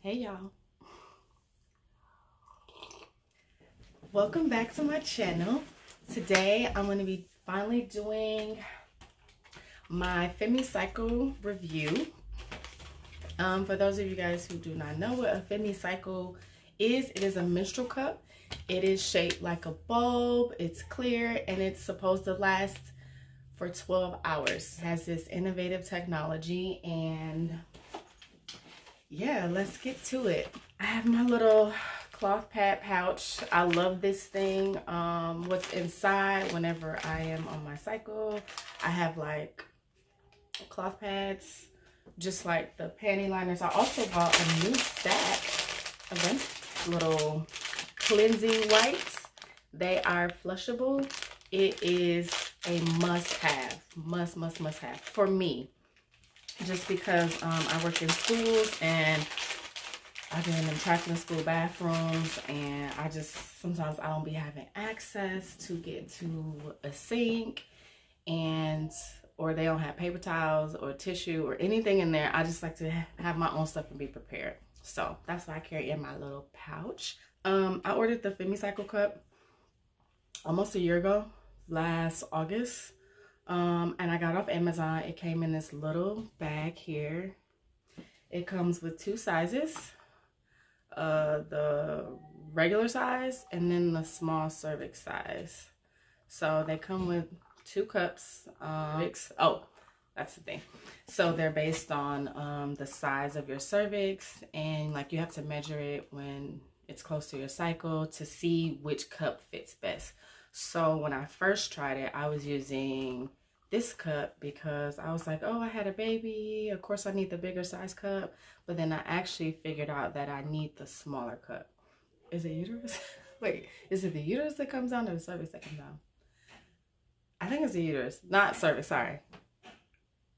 Hey y'all, welcome back to my channel. Today I'm going to be finally doing my Femmy cycle review. For those of you guys who do not know what a Femmy cycle is, it is a menstrual cup. It is shaped like a bulb, it's clear, and it's supposed to last for 12 hours. It has this innovative technology, and yeah, let's get to it. I have my little cloth pad pouch. I love this thing. What's inside whenever I am on my cycle, I have like cloth pads, just like the panty liners. I also bought a new stack of them, little cleansing wipes. They are flushable. It is a must-have, must have for me. Just because I work in schools and I've been in tracking school bathrooms, and sometimes I don't be having access to get to a sink, or they don't have paper towels or tissue or anything in there. I just like to have my own stuff and be prepared. So that's why I carry in my little pouch. I ordered the Femmy Cycle Cup almost a year ago, last August. And I got off Amazon. It came in this little bag here. It comes with two sizes, the regular size and then the small cervix size. So they come with two cups. Oh, that's the thing. So they're based on the size of your cervix, and like you have to measure it when it's close to your cycle to see which cup fits best. So when I first tried it, I was using this cup because I was like, oh, I had a baby, of course I need the bigger size cup. But then I actually figured out that I need the smaller cup. Is it uterus? Wait, is it the uterus that comes down or the cervix that comes down? I think it's the uterus, not cervix, sorry.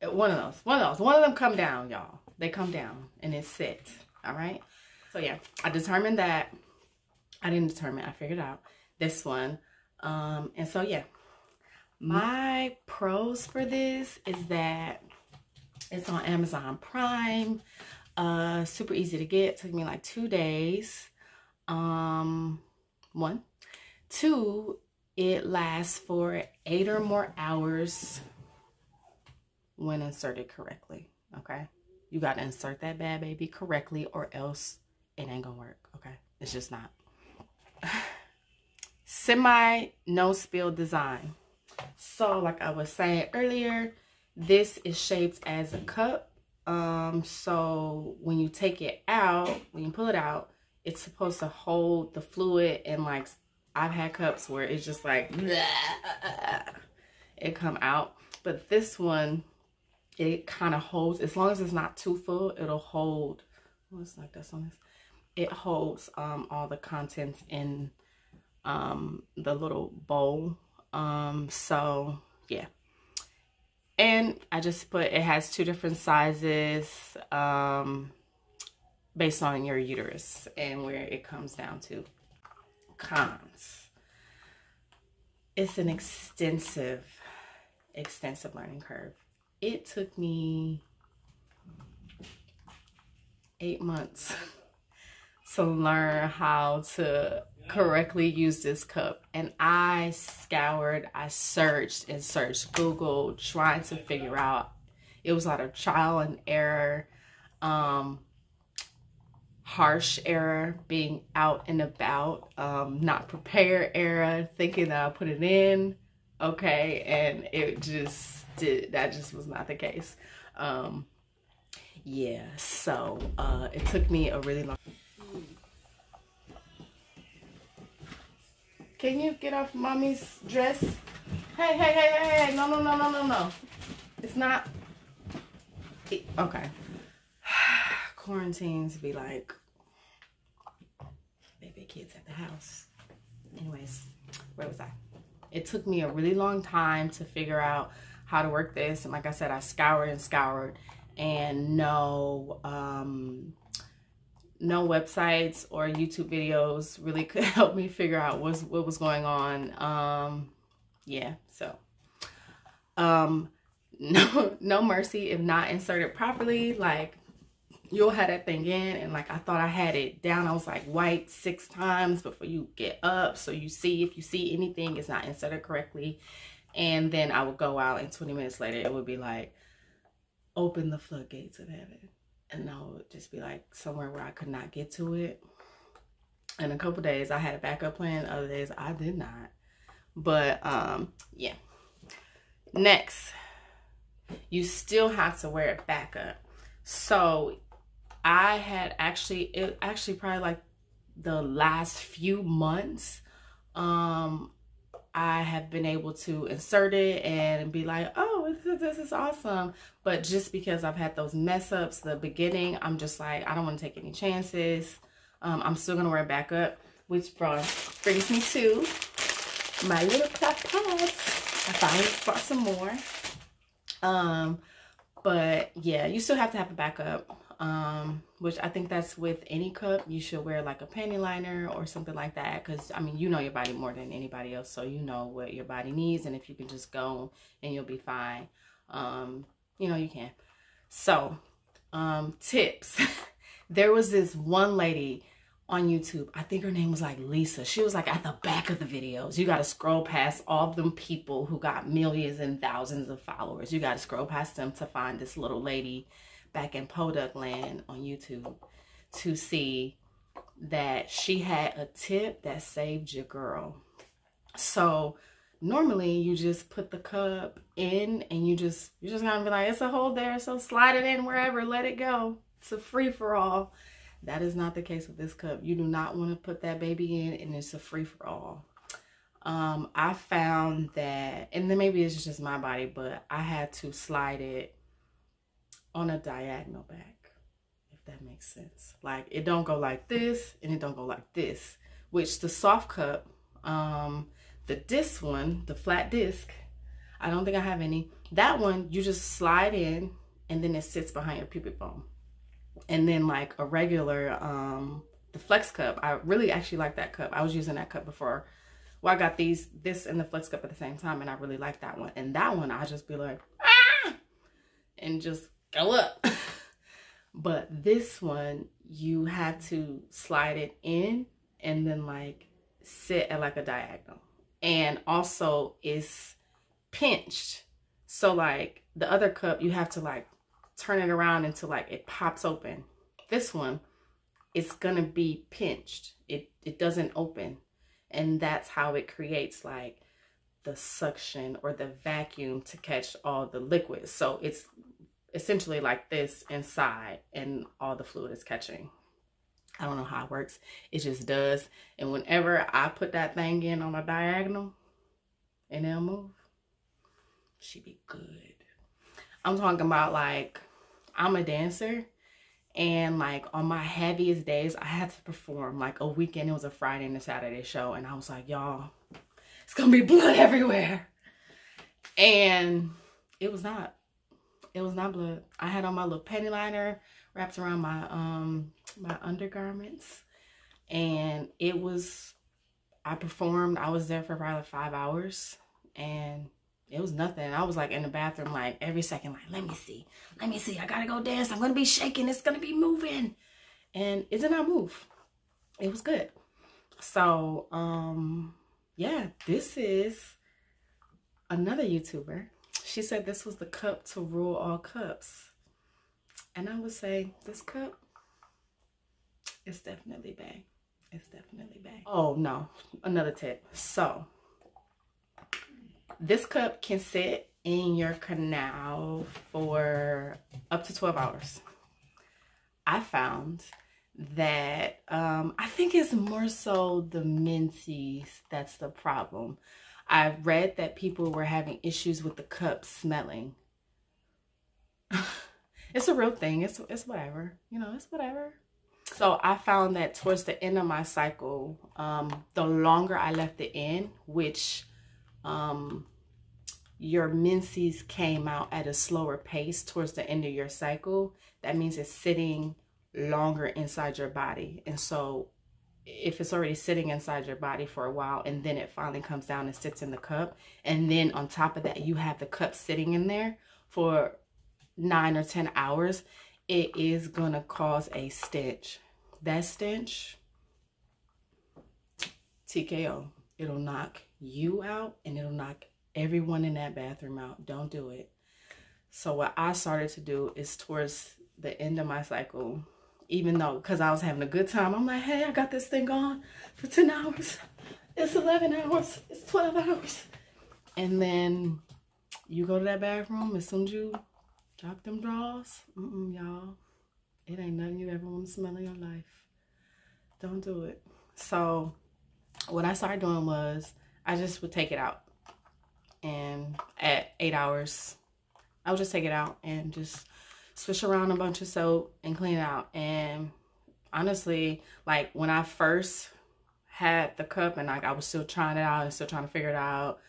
One of them come down, y'all. They come down and it's set, all right? So yeah, I figured out this one. And so yeah, my pros for this is that it's on Amazon Prime, super easy to get. It took me like 2 days. 1, 2, it lasts for 8 or more hours when inserted correctly. Okay, you got to insert that bad baby correctly or else it ain't gonna work. Okay, it's just not. Semi no spill design. So like I was saying earlier, this is shaped as a cup. So when you take it out, when you pull it out, it's supposed to hold the fluid. And like I've had cups where it's just like it come out, but this one, it kind of holds, as long as it's not too full, it'll hold. Oh, it's like this on this. It holds all the contents in the little bowl. So yeah, and I just put, it has 2 different sizes based on your uterus and where it comes down to. Cons: it's an extensive learning curve. It took me 8 months to learn how to correctly use this cup, and I searched Google, trying to figure out. It was a lot of trial and error, harsh error, being out and about, not prepared error, thinking that I put it in okay, and that just was not the case. Yeah, so it took me a really long. Can you get off mommy's dress? Hey, no. It's not. Okay. Quarantines be like baby kids at the house. Anyways, where was I? It took me a really long time to figure out how to work this. And like I said, I scoured, and no websites or YouTube videos really could help me figure out what was going on. Yeah, so no mercy if not inserted properly. Like you'll have that thing in, and like I thought I had it down. I was like white 6 times before you get up, so you see if you see anything is not inserted correctly. And then I would go out, and 20 minutes later it would be like, open the floodgates of heaven. And I would just be like somewhere where I could not get to it. And a couple days I had a backup plan, other days I did not. But yeah. Next, you still have to wear it back up. So I had actually probably like the last few months, I have been able to insert it and be like, oh, this is awesome. But just because I've had those mess ups, the beginning, I'm just like, I don't want to take any chances. I'm still going to wear it back up, which brings me to my little clap pads. I finally bought some more. But yeah, you still have to have a backup, which I think that's with any cup. You should wear like a panty liner or something like that, because I mean, you know your body more than anybody else, so you know what your body needs, and if you can just go and you'll be fine, you know, you can. So tips. There was this one lady on YouTube, I think her name was like Lisa. She was like at the back of the videos. You got to scroll past all of them people who got millions and thousands of followers. You got to scroll past them to find this little lady back in Podunk land on YouTube to see that she had a tip that saved your girl. So normally you just put the cup in and you're just gonna be like, it's a hole there, so slide it in wherever, let it go. It's a free-for-all. That is not the case with this cup. You do not want to put that baby in, and it's a free-for-all. I found that, and then maybe it's just my body, but I had to slide it on a diagonal back, if that makes sense. Like, it don't go like this, and it don't go like this, which the soft cup, the disc one, the flat disc, I don't think I have any. That one, you just slide in, and then it sits behind your pubic bone. And then like a regular, the Flex cup, I really actually like that cup. I was using that cup before. Well, I got this and the Flex cup at the same time, and I really like that one. And that one, I just be like, ah, and just go up. But this one, you have to slide it in and then like sit at like a diagonal. And also it's pinched. So like the other cup, you have to like turn it around until like it pops open. This one, it's gonna be pinched. It doesn't open, and that's how it creates like the suction or the vacuum to catch all the liquids. So it's essentially like this inside, and all the fluid is catching. I don't know how it works. It just does. And whenever I put that thing in on a diagonal and it'll move, she be good. I'm talking about like, I'm a dancer, and like on my heaviest days, I had to perform like a weekend. It was a Friday and a Saturday show, and I was like, y'all, it's gonna be blood everywhere. And it was not blood. I had on my little panty liner wrapped around my my undergarments, and it was, I performed. I was there for probably like 5 hours, and it was nothing. I was like in the bathroom like every second, like, let me see, I gotta go dance, I'm gonna be shaking, it's gonna be moving. And it did not move. It was good. So yeah, this is another YouTuber. She said this was the cup to rule all cups, and I would say this cup is definitely bang. It's definitely bang. Oh no, another tip. So this cup can sit in your canal for up to 12 hours. I found that I think it's more so the menses that's the problem. I read that people were having issues with the cup smelling. It's a real thing. It's whatever. You know, it's whatever. So I found that towards the end of my cycle, the longer I left it in, which your menses came out at a slower pace towards the end of your cycle, that means it's sitting longer inside your body. And so if it's already sitting inside your body for a while, and then it finally comes down and sits in the cup, and then on top of that you have the cup sitting in there for 9 or 10 hours, it is gonna cause a stench. That stench, TKO. It'll knock you out and it'll knock everyone in that bathroom out. Don't do it. So what I started to do is towards the end of my cycle, even though, because I was having a good time, I'm like, hey, I got this thing on for 10 hours. It's 11 hours. It's 12 hours. And then you go to that bathroom, as soon as you drop them drawers, y'all, it ain't nothing you ever want to smell in your life. Don't do it. So what I started doing was I just would take it out. And at 8 hours, I would just take it out and just swish around a bunch of soap and clean it out. And honestly, like when I first had the cup and like I was still trying it out and still trying to figure it out,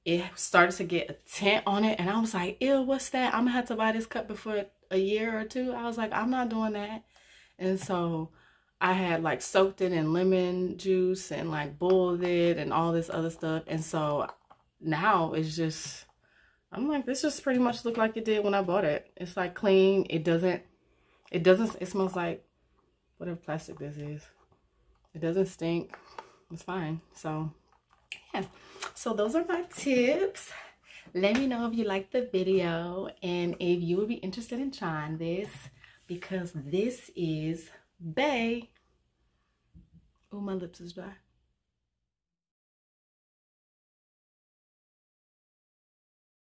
it started to get a tint on it, and I was like, ew, what's that? I'm gonna have to buy this cup before a year or two. I was like, I'm not doing that. And so I had like soaked it in lemon juice and like boiled it and all this other stuff. And so now it's just, I'm like, this just pretty much look like it did when I bought it. It's like clean. It smells like whatever plastic this is. It doesn't stink. It's fine. So yeah, so those are my tips. Let me know if you liked the video and if you would be interested in trying this, because this is bae. Oh, my lips is dry.